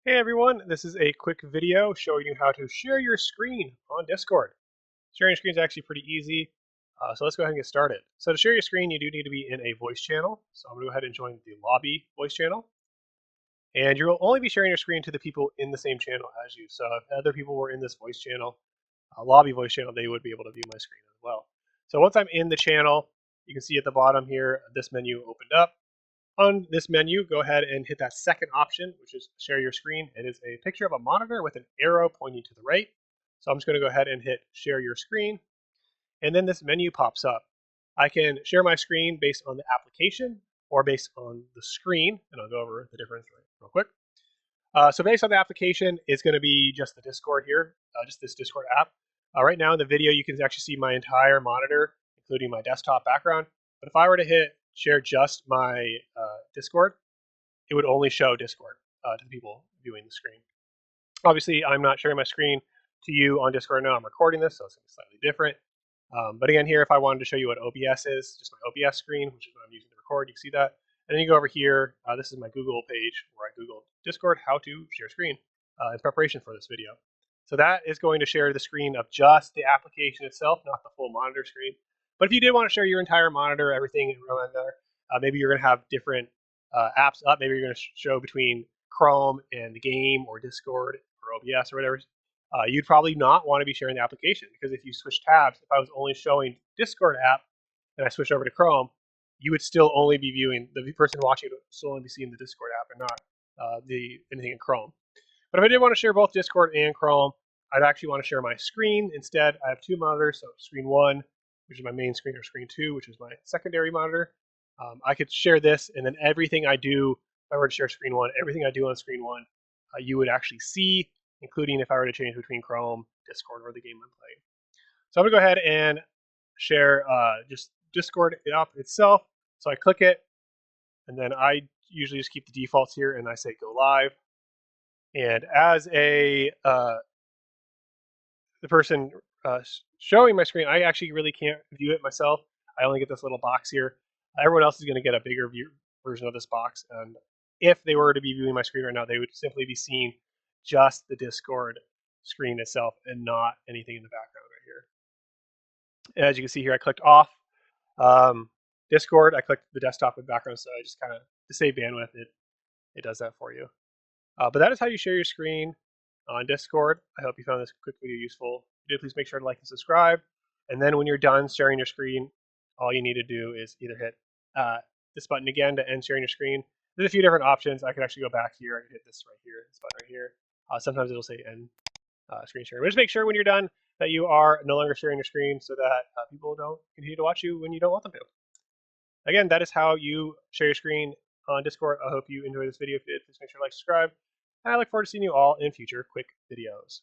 Hey everyone, this is a quick video showing you how to share your screen on Discord. Sharing your screen is actually pretty easy, so let's go ahead and get started. So to share your screen, you do need to be in a voice channel. So I'm going to go ahead and join the lobby voice channel. And you'll only be sharing your screen to the people in the same channel as you. So if other people were in this voice channel, lobby voice channel, they would be able to view my screen as well. So once I'm in the channel, you can see at the bottom here, this menu opened up. On this menu, go ahead and hit that second option, which is share your screen. It is a picture of a monitor with an arrow pointing to the right. So I'm just going to go ahead and hit share your screen. And then this menu pops up. I can share my screen based on the application or based on the screen. And I'll go over the difference real quick. So based on the application, it's going to be just the Discord here, just this Discord app. Right now in the video, you can actually see my entire monitor, including my desktop background. But if I were to hit share just my Discord, it would only show Discord to the people viewing the screen. Obviously, I'm not sharing my screen to you on Discord now. I'm recording this, so it's going to be slightly different. But again, here, if I wanted to show you what OBS is, just my OBS screen, which is what I'm using to record, you can see that. And then you go over here. This is my Google page where I Googled Discord, how to share screen in preparation for this video. So that is going to share the screen of just the application itself, not the full monitor screen. But if you did want to share your entire monitor, everything around there, maybe you're going to have different apps up. Maybe you're going to show between Chrome and the game or Discord or OBS or whatever. You'd probably not want to be sharing the application because if you switch tabs, if I was only showing Discord app and I switch over to Chrome, you would still only be viewing, the person watching would still only be seeing the Discord app and not anything in Chrome. But if I did want to share both Discord and Chrome, I'd actually want to share my screen. Instead, I have two monitors, so screen one, which is my main screen, or screen two, which is my secondary monitor. I could share this, and then everything I do, if I were to share screen one, everything I do on screen one, you would actually see, including if I were to change between Chrome, Discord, or the game I'm playing. So I'm going to go ahead and share just Discord app itself. So I click it, and then I usually just keep the defaults here, and I say go live. And as the person showing my screen, I actually really can't view it myself. I only get this little box here. Everyone else is going to get a bigger version of this box. And if they were to be viewing my screen right now, they would simply be seeing just the Discord screen itself and not anything in the background right here. As you can see here, I clicked off Discord. I clicked the desktop and background, so I just kind of, to save bandwidth, it does that for you. But that is how you share your screen on Discord. I hope you found this quick video useful. If you did, please make sure to like and subscribe. And then when you're done sharing your screen, all you need to do is either hit this button again to end sharing your screen. There's a few different options. I can actually go back here. I can hit this right here, this button right here. Sometimes it'll say end screen sharing. But just make sure when you're done that you are no longer sharing your screen so that people don't continue to watch you when you don't want them to. Again, that is how you share your screen on Discord. I hope you enjoyed this video. If you did, please make sure to like, subscribe. And I look forward to seeing you all in future quick videos.